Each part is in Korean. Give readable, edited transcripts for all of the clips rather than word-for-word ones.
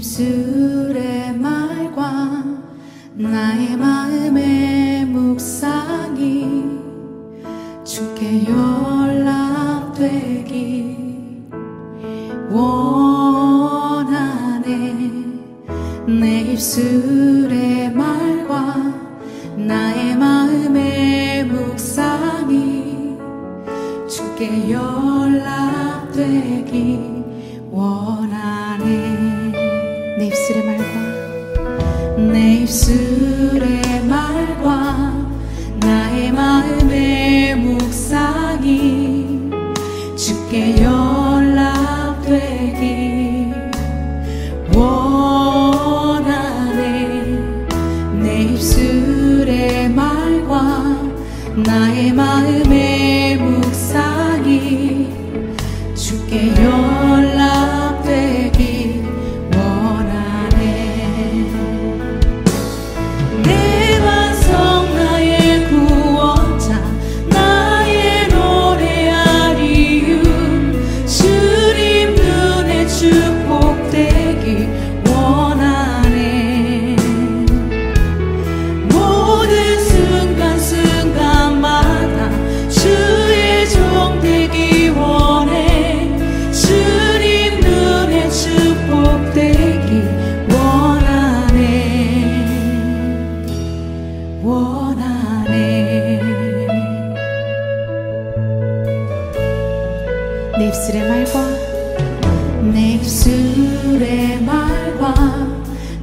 입술의 말과 나의 마음의 묵상이 주께 연락되기 원하네. 내 입술의 말과 나의 마음의 묵상이 주께 연락되기 원하네. 내 입술의 말과 내 입술의 말과 나의 마음의 묵상이 주께 연락되기 원하네. 내 입술의 말과 나의 마음의 묵상이 주께 연락되기 원하네. 내 반석 나의 구원자 나의 노래하리유 주님 눈에 축복되기 원하네. 모든 순간순간마다 주의 종 되기 원해. 주님 눈에 축복되기 원하네. 원하네. 내 입술의 말과 내 입술의 말과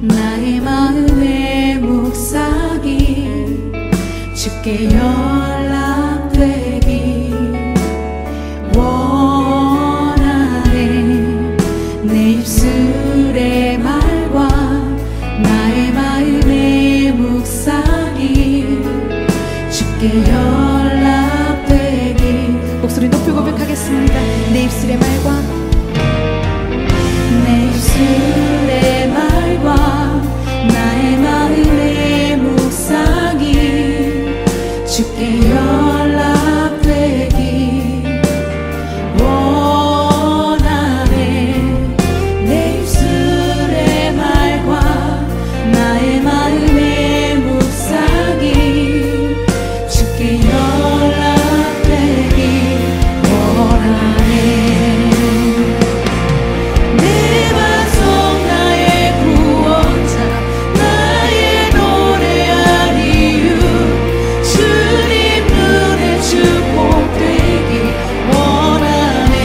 나의 마음의 묵상이 주께 연락되기 원하네. 내 입술의 말과 나의 마음의 묵상이 주께 연락되기. 목소리 높이 고백하겠습니다. 내 입술의 말과 내 입술의 말과 나의 마음의 묵상이 주께 연락되기 원하네. 내 입술의 말과 나의 마음의 묵상이 주께 연락되기 원하네. 내 반석 나의 구원자 나의 노래하리유 주님 눈에 축복되기 원하네.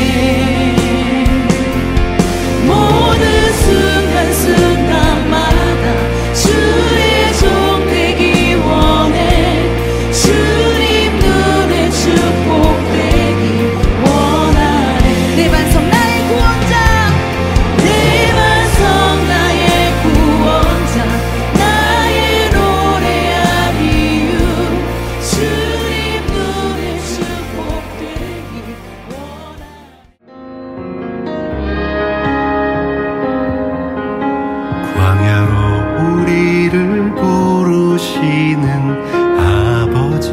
모든 순간순간마다 주의 종 되기 원해. 주님 눈에 축복되기 원하네. 내 반석 나의 구원자 내 반석 나의 구원자 나의 노래하리유 주님 눈에 축복되기 원하네. 광야로 우리를 부르시는 아버지,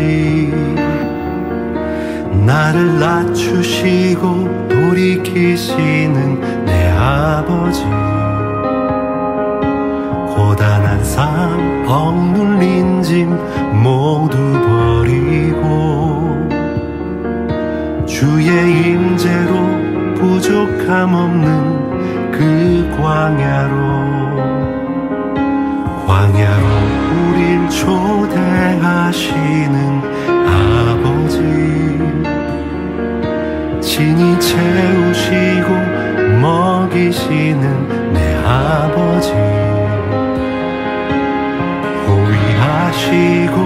나를 낮추시고 돌이키시는 내 아버지, 고단한 삶 억눌린 짐 모두 버리고 주의 임재로 부족함 없는 그 광야로 우릴 초대하시는 아버지, 친히 채우시고 먹이시는 내 아버지, 호위하시고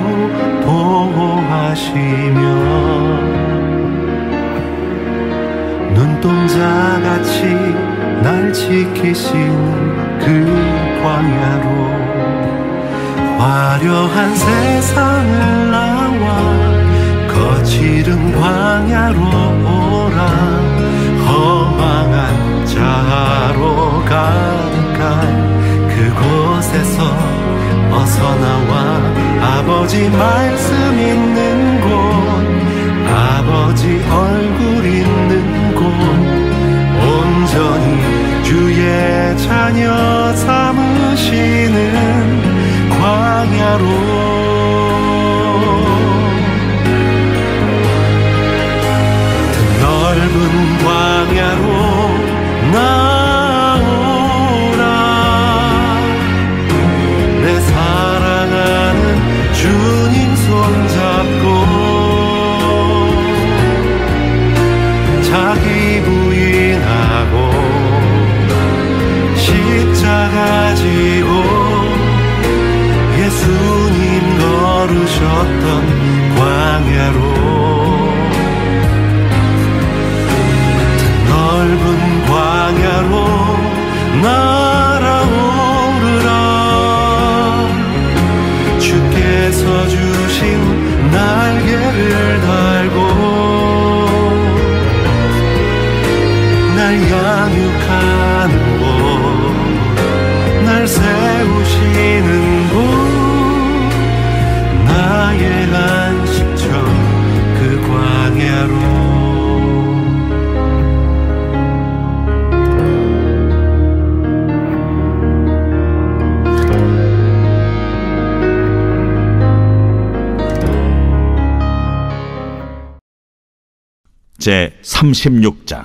보호하시며 눈동자같이 날 지키시는 그 광야로, 화려한 세상을 나와 거칠은 광야로 오라. 허망한 자아로 가득한 그곳에서 어서 나와 아버지 말씀 있는 곳, 아버지 얼굴 있는 곳, 온전히 주의 자녀 사 제36장.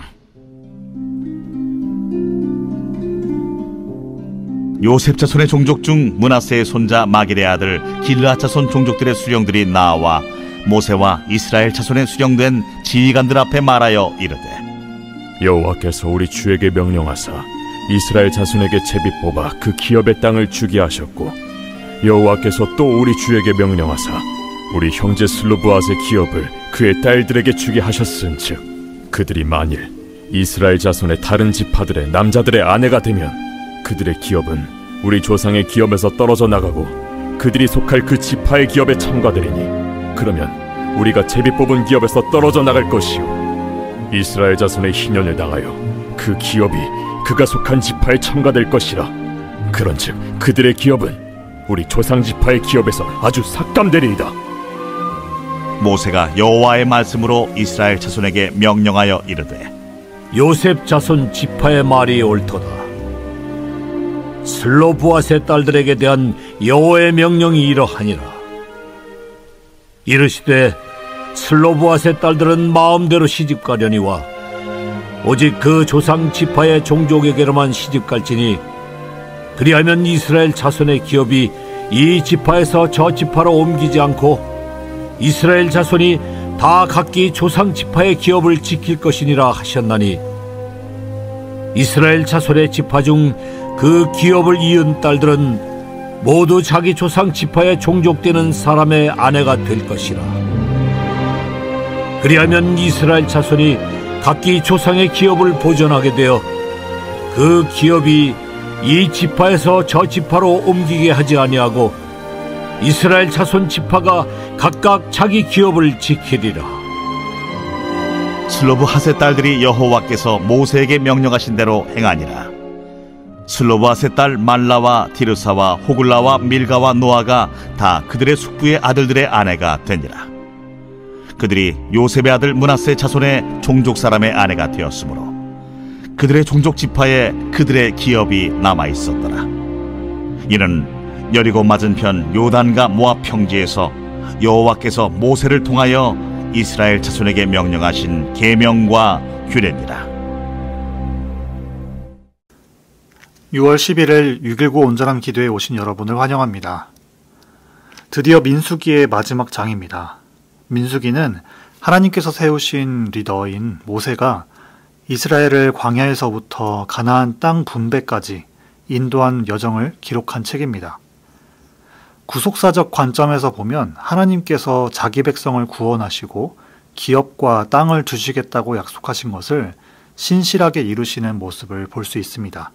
요셉 자손의 종족 중 므낫세의 손자 마길의 아들 길르앗 자손 종족들의 수령들이 나와 모세와 이스라엘 자손의 수령된 지휘관들 앞에 말하여 이르되, 여호와께서 우리 주에게 명령하사 이스라엘 자손에게 제비 뽑아 그 기업의 땅을 주게 하셨고, 여호와께서 또 우리 주에게 명령하사 우리 형제 슬로브앗의 기업을 그의 딸들에게 주게 하셨은즉, 그들이 만일 이스라엘 자손의 다른 지파들의 남자들의 아내가 되면 그들의 기업은 우리 조상의 기업에서 떨어져 나가고 그들이 속할 그 지파의 기업에 참가되리니, 그러면 우리가 제비 뽑은 기업에서 떨어져 나갈 것이요 이스라엘 자손의 희년을 당하여 그 기업이 그가 속한 지파에 참가될 것이라. 그런즉 그들의 기업은 우리 조상 지파의 기업에서 아주 삭감되리이다. 모세가 여호와의 말씀으로 이스라엘 자손에게 명령하여 이르되, 요셉 자손 지파의 말이 옳도다. 슬로브앗의 딸들에게 대한 여호와의 명령이 이러하니라. 이르시되 슬로브앗의 딸들은 마음대로 시집가려니와 오직 그 조상 지파의 종족에게로만 시집갈지니, 그리하면 이스라엘 자손의 기업이 이 지파에서 저 지파로 옮기지 않고 이스라엘 자손이 다 각기 조상 지파의 기업을 지킬 것이니라 하셨나니, 이스라엘 자손의 지파 중 그 기업을 이은 딸들은 모두 자기 조상 지파에 종족되는 사람의 아내가 될 것이라. 그리하면 이스라엘 자손이 각기 조상의 기업을 보존하게 되어 그 기업이 이 지파에서 저 지파로 옮기게 하지 아니하고 이스라엘 자손 지파가 각각 자기 기업을 지키리라. 슬로브핫의 딸들이 여호와께서 모세에게 명령하신 대로 행하니라. 슬로브핫의 딸 말라와 디르사와 호글라와 밀가와 노아가 다 그들의 숙부의 아들들의 아내가 되니라. 그들이 요셉의 아들 므낫세 자손의 종족 사람의 아내가 되었으므로 그들의 종족 지파에 그들의 기업이 남아 있었더라. 이는 여리고 맞은편 요단과 모압 평지에서 여호와께서 모세를 통하여 이스라엘 자손에게 명령하신 계명과 규례니라. 6월 11일 6.19 온전한 기도에 오신 여러분을 환영합니다. 드디어 민수기의 마지막 장입니다. 민수기는 하나님께서 세우신 리더인 모세가 이스라엘을 광야에서부터 가나안 땅 분배까지 인도한 여정을 기록한 책입니다. 구속사적 관점에서 보면 하나님께서 자기 백성을 구원하시고 기업과 땅을 주시겠다고 약속하신 것을 신실하게 이루시는 모습을 볼 수 있습니다.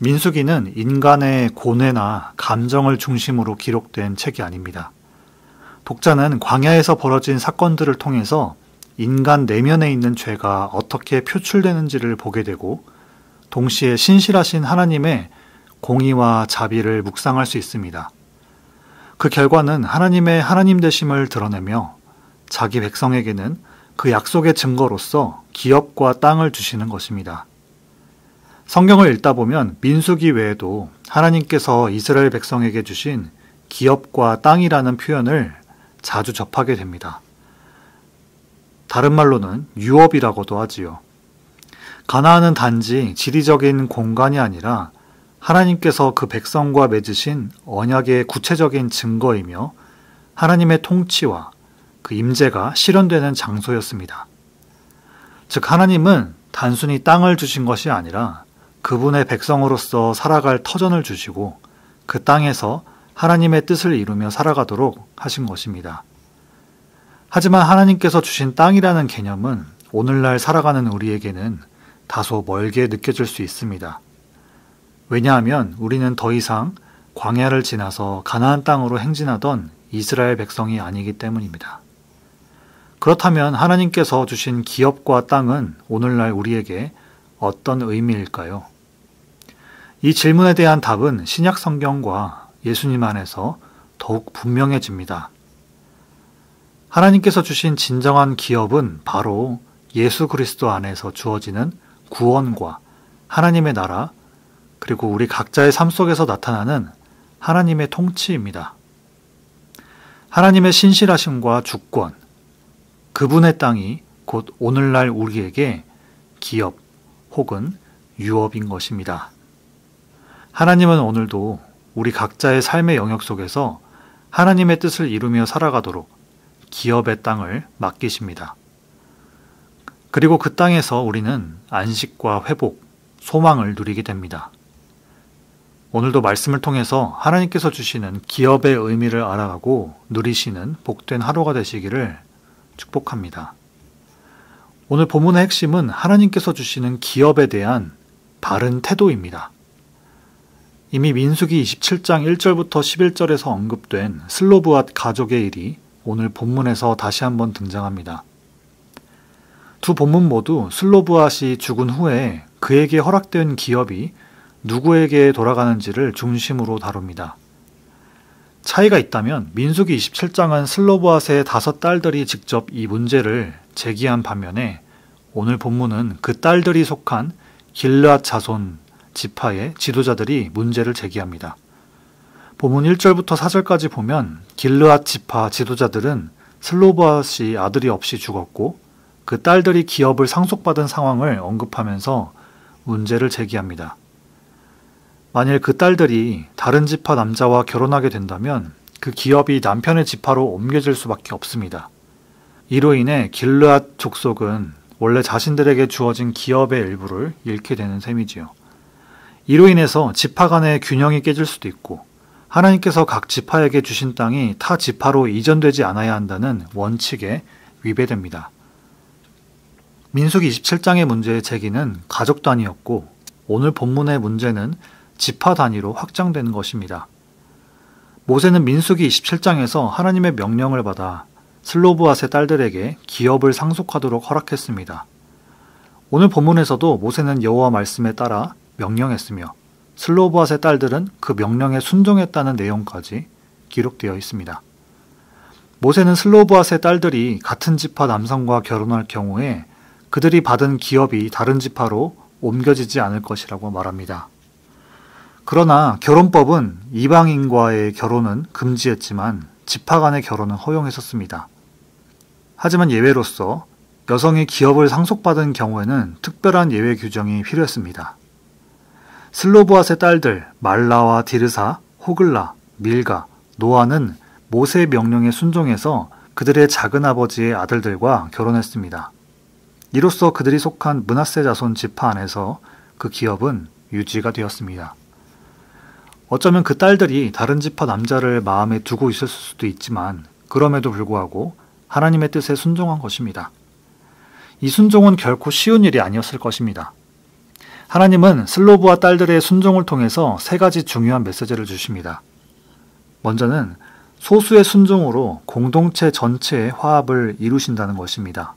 민수기는 인간의 고뇌나 감정을 중심으로 기록된 책이 아닙니다. 독자는 광야에서 벌어진 사건들을 통해서 인간 내면에 있는 죄가 어떻게 표출되는지를 보게 되고, 동시에 신실하신 하나님의 공의와 자비를 묵상할 수 있습니다. 그 결과는 하나님의 하나님 되심을 드러내며 자기 백성에게는 그 약속의 증거로서 기업과 땅을 주시는 것입니다. 성경을 읽다 보면 민수기 외에도 하나님께서 이스라엘 백성에게 주신 기업과 땅이라는 표현을 자주 접하게 됩니다. 다른 말로는 유업이라고도 하지요. 가나안은 단지 지리적인 공간이 아니라 하나님께서 그 백성과 맺으신 언약의 구체적인 증거이며 하나님의 통치와 그 임재가 실현되는 장소였습니다. 즉 하나님은 단순히 땅을 주신 것이 아니라 그분의 백성으로서 살아갈 터전을 주시고 그 땅에서 하나님의 뜻을 이루며 살아가도록 하신 것입니다. 하지만 하나님께서 주신 땅이라는 개념은 오늘날 살아가는 우리에게는 다소 멀게 느껴질 수 있습니다. 왜냐하면 우리는 더 이상 광야를 지나서 가나안 땅으로 행진하던 이스라엘 백성이 아니기 때문입니다. 그렇다면 하나님께서 주신 기업과 땅은 오늘날 우리에게 어떤 의미일까요? 이 질문에 대한 답은 신약 성경과 예수님 안에서 더욱 분명해집니다. 하나님께서 주신 진정한 기업은 바로 예수 그리스도 안에서 주어지는 구원과 하나님의 나라, 그리고 우리 각자의 삶 속에서 나타나는 하나님의 통치입니다. 하나님의 신실하심과 주권, 그분의 땅이 곧 오늘날 우리에게 기업 혹은 유업인 것입니다. 하나님은 오늘도 우리 각자의 삶의 영역 속에서 하나님의 뜻을 이루며 살아가도록 기업의 땅을 맡기십니다. 그리고 그 땅에서 우리는 안식과 회복, 소망을 누리게 됩니다. 오늘도 말씀을 통해서 하나님께서 주시는 기업의 의미를 알아가고 누리시는 복된 하루가 되시기를 축복합니다. 오늘 본문의 핵심은 하나님께서 주시는 기업에 대한 바른 태도입니다. 이미 민수기 27장 1절부터 11절에서 언급된 슬로브앗 가족의 일이 오늘 본문에서 다시 한번 등장합니다. 두 본문 모두 슬로브앗이 죽은 후에 그에게 허락된 기업이 누구에게 돌아가는지를 중심으로 다룹니다. 차이가 있다면 민수기 27장은 슬로브앗의 5 딸들이 직접 이 문제를 제기한 반면에 오늘 본문은 그 딸들이 속한 길르앗 자손 지파의 지도자들이 문제를 제기합니다. 본문 1절부터 4절까지 보면 길르앗 지파 지도자들은 슬로브앗이 아들이 없이 죽었고 그 딸들이 기업을 상속받은 상황을 언급하면서 문제를 제기합니다. 만일 그 딸들이 다른 지파 남자와 결혼하게 된다면 그 기업이 남편의 지파로 옮겨질 수밖에 없습니다. 이로 인해 길르앗 족속은 원래 자신들에게 주어진 기업의 일부를 잃게 되는 셈이지요. 이로 인해서 지파 간의 균형이 깨질 수도 있고 하나님께서 각 지파에게 주신 땅이 타 지파로 이전되지 않아야 한다는 원칙에 위배됩니다. 민수기 27장의 문제의 제기는 가족 단위였고 오늘 본문의 문제는 지파 단위로 확장되는 것입니다. 모세는 민수기 27장에서 하나님의 명령을 받아 슬로브앗의 딸들에게 기업을 상속하도록 허락했습니다. 오늘 본문에서도 모세는 여호와 말씀에 따라 명령했으며 슬로브앗의 딸들은 그 명령에 순종했다는 내용까지 기록되어 있습니다. 모세는 슬로브앗의 딸들이 같은 지파 남성과 결혼할 경우에 그들이 받은 기업이 다른 지파로 옮겨지지 않을 것이라고 말합니다. 그러나 결혼법은 이방인과의 결혼은 금지했지만 지파 간의 결혼은 허용했었습니다. 하지만 예외로서 여성이 기업을 상속받은 경우에는 특별한 예외 규정이 필요했습니다. 슬로브앗의 딸들 말라와 디르사, 호글라, 밀가, 노아는 모세의 명령에 순종해서 그들의 작은아버지의 아들들과 결혼했습니다. 이로써 그들이 속한 므낫세 자손 지파 안에서 그 기업은 유지가 되었습니다. 어쩌면 그 딸들이 다른 지파 남자를 마음에 두고 있었을 수도 있지만 그럼에도 불구하고 하나님의 뜻에 순종한 것입니다. 이 순종은 결코 쉬운 일이 아니었을 것입니다. 하나님은 슬로브와 딸들의 순종을 통해서 3가지 중요한 메시지를 주십니다. 먼저는 소수의 순종으로 공동체 전체의 화합을 이루신다는 것입니다.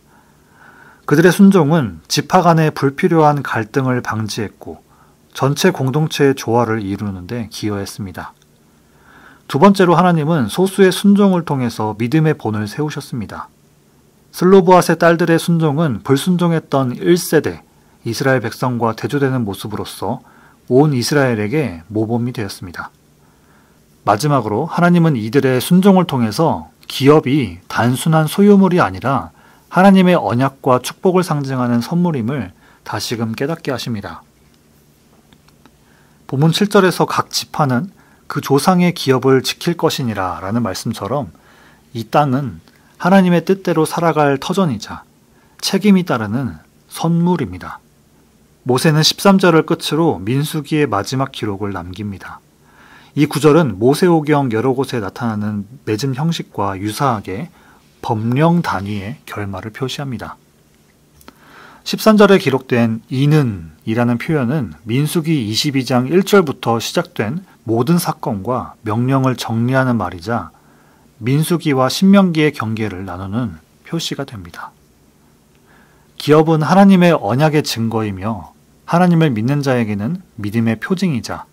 그들의 순종은 지파 간의 불필요한 갈등을 방지했고 전체 공동체의 조화를 이루는데 기여했습니다. 두 번째로 하나님은 소수의 순종을 통해서 믿음의 본을 세우셨습니다. 슬로브앗의 딸들의 순종은 불순종했던 1세대 이스라엘 백성과 대조되는 모습으로서 온 이스라엘에게 모범이 되었습니다. 마지막으로 하나님은 이들의 순종을 통해서 기업이 단순한 소유물이 아니라 하나님의 언약과 축복을 상징하는 선물임을 다시금 깨닫게 하십니다. 본문 7절에서 각 지파는 그 조상의 기업을 지킬 것이니라 라는 말씀처럼 이 땅은 하나님의 뜻대로 살아갈 터전이자 책임이 따르는 선물입니다. 모세는 13절을 끝으로 민수기의 마지막 기록을 남깁니다. 이 구절은 모세오경 여러 곳에 나타나는 맺음 형식과 유사하게 법령 단위의 결말을 표시합니다. 13절에 기록된 이는 이라는 표현은 민수기 22장 1절부터 시작된 모든 사건과 명령을 정리하는 말이자 민수기와 신명기의 경계를 나누는 표시가 됩니다. 기업은 하나님의 언약의 증거이며 하나님을 믿는 자에게는 믿음의 표징이자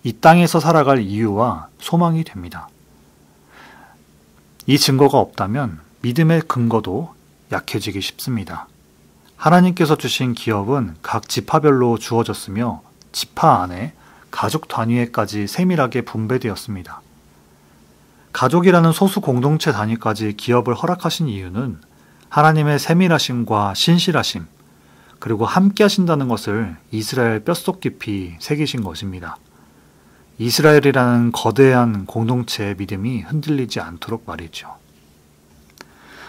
이 땅에서 살아갈 이유와 소망이 됩니다. 이 증거가 없다면 믿음의 근거도 약해지기 쉽습니다. 하나님께서 주신 기업은 각 지파별로 주어졌으며 지파 안에 가족 단위에까지 세밀하게 분배되었습니다. 가족이라는 소수 공동체 단위까지 기업을 허락하신 이유는 하나님의 세밀하심과 신실하심, 그리고 함께 하신다는 것을 이스라엘 뼛속 깊이 새기신 것입니다. 이스라엘이라는 거대한 공동체의 믿음이 흔들리지 않도록 말이죠.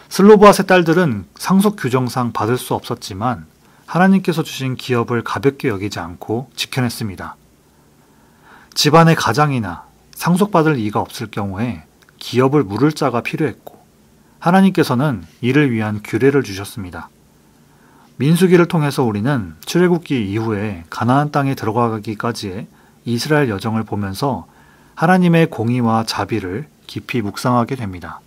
슬로보앗의 딸들은 상속 규정상 받을 수 없었지만 하나님께서 주신 기업을 가볍게 여기지 않고 지켜냈습니다. 집안의 가장이나 상속받을 이가 없을 경우에 기업을 물을 자가 필요했고 하나님께서는 이를 위한 규례를 주셨습니다. 민수기를 통해서 우리는 출애굽기 이후에 가나안 땅에 들어가기까지의 이스라엘 여정을 보면서 하나님의 공의와 자비를 깊이 묵상하게 됩니다.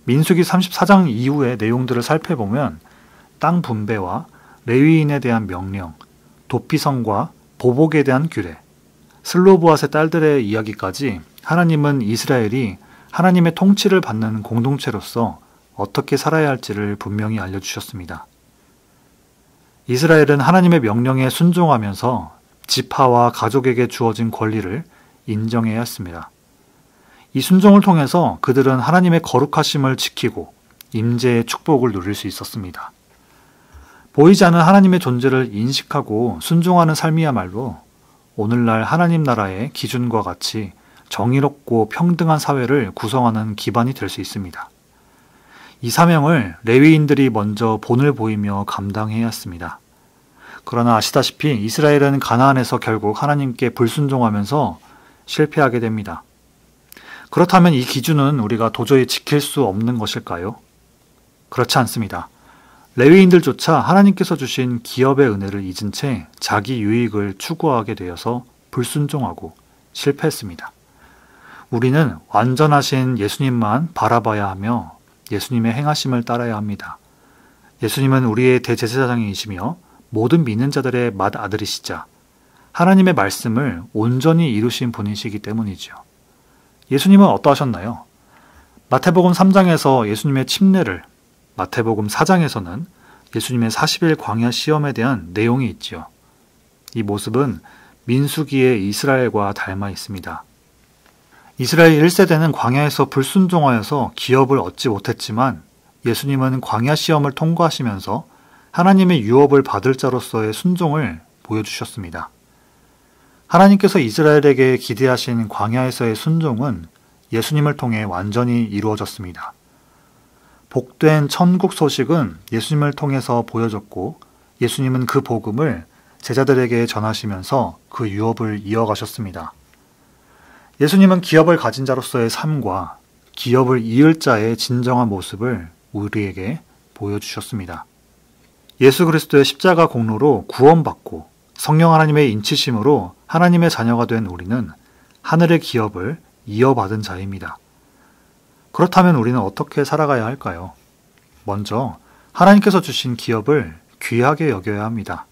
민수기 34장 이후의 내용들을 살펴보면 땅 분배와 레위인에 대한 명령, 도피성과 보복에 대한 규례, 슬로보앗의 딸들의 이야기까지 하나님은 이스라엘이 하나님의 통치를 받는 공동체로서 어떻게 살아야 할지를 분명히 알려주셨습니다. 이스라엘은 하나님의 명령에 순종하면서 지파와 가족에게 주어진 권리를 인정해야 했습니다. 이 순종을 통해서 그들은 하나님의 거룩하심을 지키고 임재의 축복을 누릴 수 있었습니다. 보이지 않는 하나님의 존재를 인식하고 순종하는 삶이야말로 오늘날 하나님 나라의 기준과 같이 정의롭고 평등한 사회를 구성하는 기반이 될 수 있습니다. 이 사명을 레위인들이 먼저 본을 보이며 감당해야 했습니다. 그러나 아시다시피 이스라엘은 가나안에서 결국 하나님께 불순종하면서 실패하게 됩니다. 그렇다면 이 기준은 우리가 도저히 지킬 수 없는 것일까요? 그렇지 않습니다. 레위인들조차 하나님께서 주신 기업의 은혜를 잊은 채 자기 유익을 추구하게 되어서 불순종하고 실패했습니다. 우리는 완전하신 예수님만 바라봐야 하며 예수님의 행하심을 따라야 합니다. 예수님은 우리의 대제사장이시며 모든 믿는 자들의 맏아들이시자 하나님의 말씀을 온전히 이루신 분이시기 때문이죠. 예수님은 어떠하셨나요? 마태복음 3장에서 예수님의 침례를, 마태복음 4장에서는 예수님의 40일 광야 시험에 대한 내용이 있지요. 이 모습은 민수기의 이스라엘과 닮아 있습니다. 이스라엘 1세대는 광야에서 불순종하여서 기업을 얻지 못했지만 예수님은 광야 시험을 통과하시면서 하나님의 유업을 받을 자로서의 순종을 보여주셨습니다. 하나님께서 이스라엘에게 기대하신 광야에서의 순종은 예수님을 통해 완전히 이루어졌습니다. 복된 천국 소식은 예수님을 통해서 보여졌고 예수님은 그 복음을 제자들에게 전하시면서 그 유업을 이어가셨습니다. 예수님은 기업을 가진 자로서의 삶과 기업을 이을 자의 진정한 모습을 우리에게 보여주셨습니다. 예수 그리스도의 십자가 공로로 구원받고 성령 하나님의 인치심으로 하나님의 자녀가 된 우리는 하늘의 기업을 이어받은 자입니다. 그렇다면 우리는 어떻게 살아가야 할까요? 먼저 하나님께서 주신 기업을 귀하게 여겨야 합니다.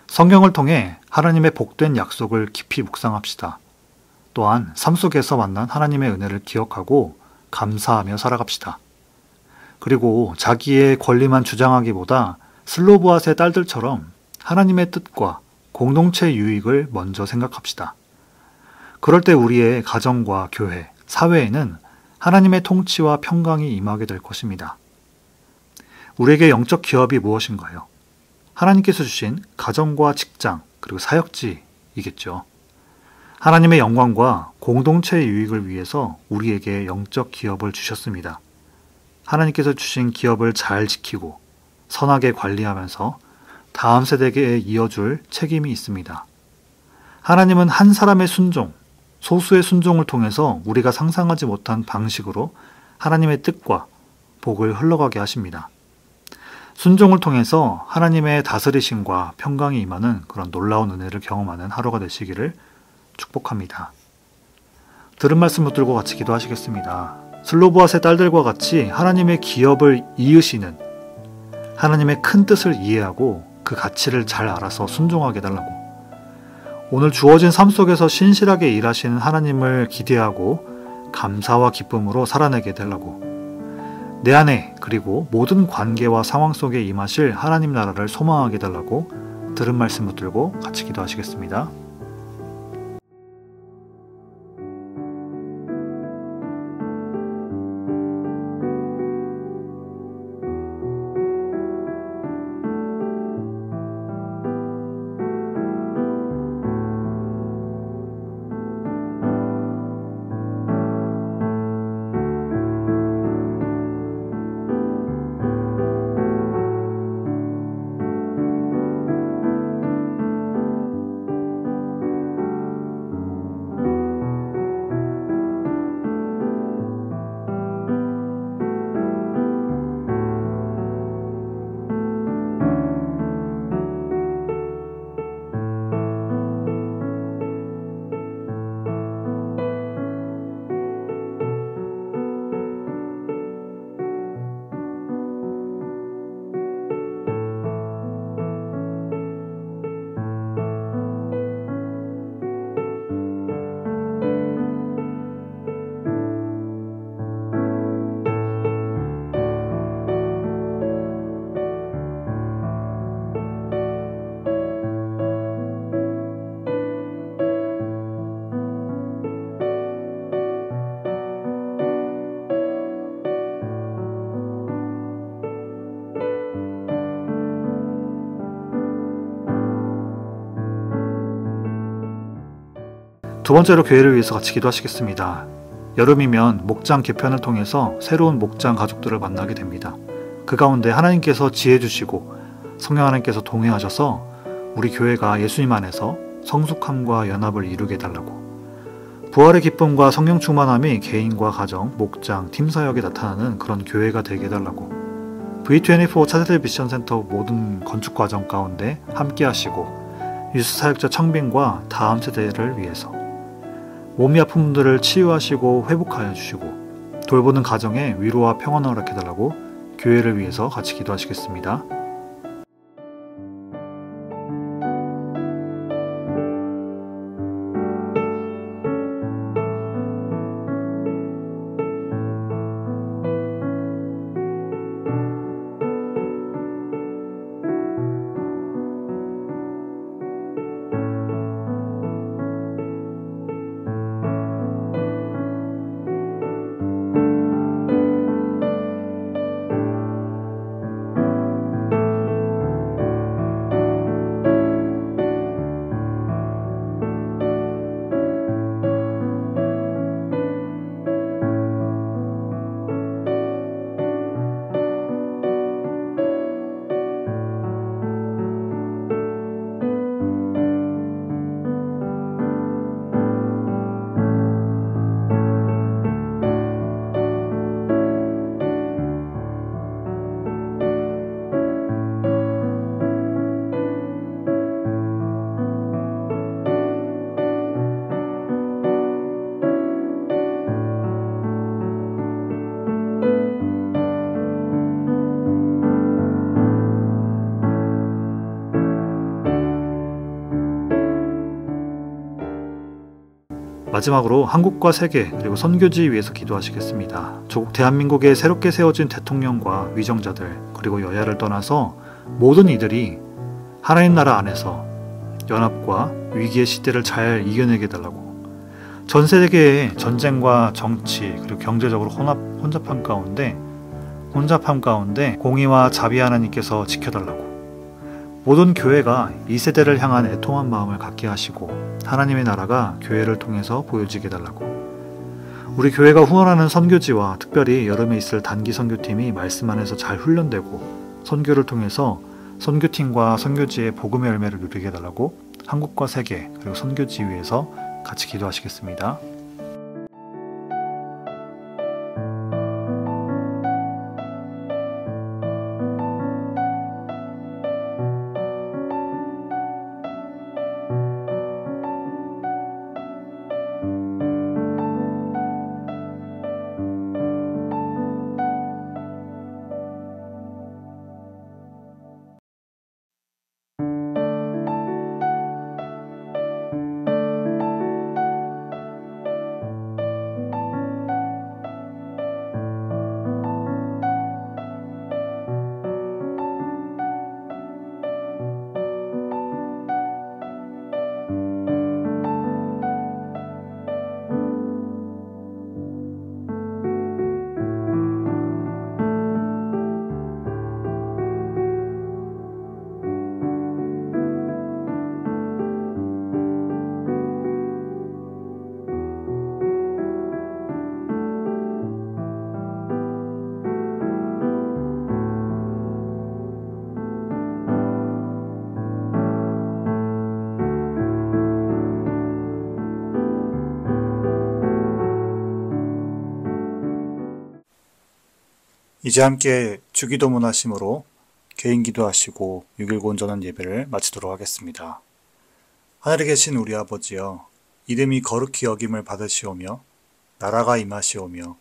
성경을 통해 하나님의 복된 약속을 깊이 묵상합시다. 또한 삶 속에서 만난 하나님의 은혜를 기억하고 감사하며 살아갑시다. 그리고 자기의 권리만 주장하기보다 슬로보앗의 딸들처럼 하나님의 뜻과 공동체 유익을 먼저 생각합시다. 그럴 때 우리의 가정과 교회, 사회에는 하나님의 통치와 평강이 임하게 될 것입니다. 우리에게 영적 기업이 무엇인가요? 하나님께서 주신 가정과 직장, 그리고 사역지이겠죠. 하나님의 영광과 공동체의 유익을 위해서 우리에게 영적 기업을 주셨습니다. 하나님께서 주신 기업을 잘 지키고 선하게 관리하면서 다음 세대에게 이어줄 책임이 있습니다. 하나님은 한 사람의 순종, 소수의 순종을 통해서 우리가 상상하지 못한 방식으로 하나님의 뜻과 복을 흘러가게 하십니다. 순종을 통해서 하나님의 다스리심과 평강이 임하는 그런 놀라운 은혜를 경험하는 하루가 되시기를 축복합니다. 들은 말씀 붙들고 같이 기도하시겠습니다. 슬로보앗의 딸들과 같이 하나님의 기업을 이으시는 하나님의 큰 뜻을 이해하고 그 가치를 잘 알아서 순종하게 해달라고, 오늘 주어진 삶 속에서 신실하게 일하시는 하나님을 기대하고 감사와 기쁨으로 살아내게 해달라고, 내 안에 그리고 모든 관계와 상황 속에 임하실 하나님 나라를 소망하게 해달라고 들은 말씀 붙들고 같이 기도하시겠습니다. 두 번째로 교회를 위해서 같이 기도하시겠습니다. 여름이면 목장 개편을 통해서 새로운 목장 가족들을 만나게 됩니다. 그 가운데 하나님께서 지혜 주시고 성령 하나님께서 동행하셔서 우리 교회가 예수님 안에서 성숙함과 연합을 이루게 해달라고, 부활의 기쁨과 성령 충만함이 개인과 가정, 목장, 팀 사역에 나타나는 그런 교회가 되게 해달라고, V24 차세대 미션 센터 모든 건축 과정 가운데 함께 하시고 유스 사역자 청빙과 다음 세대를 위해서 몸이 아픈 분들을 치유하시고 회복하여 주시고 돌보는 가정에 위로와 평안을 허락해달라고 교회를 위해서 같이 기도하시겠습니다. 마지막으로 한국과 세계 그리고 선교지 위해서 기도하시겠습니다. 조국 대한민국에 새롭게 세워진 대통령과 위정자들 그리고 여야를 떠나서 모든 이들이 하나님 나라 안에서 연합과 위기의 시대를 잘 이겨내게 해달라고, 전 세계의 전쟁과 정치 그리고 경제적으로 혼잡함 가운데 공의와 자비 하나님께서 지켜달라고, 모든 교회가 이 세대를 향한 애통한 마음을 갖게 하시고 하나님의 나라가 교회를 통해서 보여지게 해달라고, 우리 교회가 후원하는 선교지와 특별히 여름에 있을 단기 선교팀이 말씀 안에서 잘 훈련되고 선교를 통해서 선교팀과 선교지의 복음의 열매를 누리게 해달라고 한국과 세계 그리고 선교지 위해서 같이 기도하시겠습니다. 이제 함께 주기도문 하심으로 개인 기도하시고 6.19 온전한 예배를 마치도록 하겠습니다. 하늘에 계신 우리 아버지여, 이름이 거룩히 여김을 받으시오며 나라가 임하시오며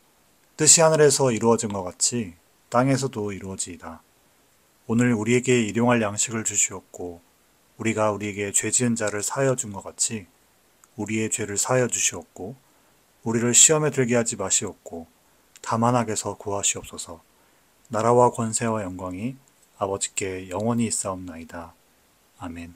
뜻이 하늘에서 이루어진 것 같이 땅에서도 이루어지이다. 오늘 우리에게 일용할 양식을 주시옵고 우리가 우리에게 죄 지은 자를 사하여 준 것 같이 우리의 죄를 사하여 주시옵고 우리를 시험에 들게 하지 마시옵고 다만 악에서 구하시옵소서. 나라와 권세와 영광이 아버지께 영원히 있사옵나이다. 아멘.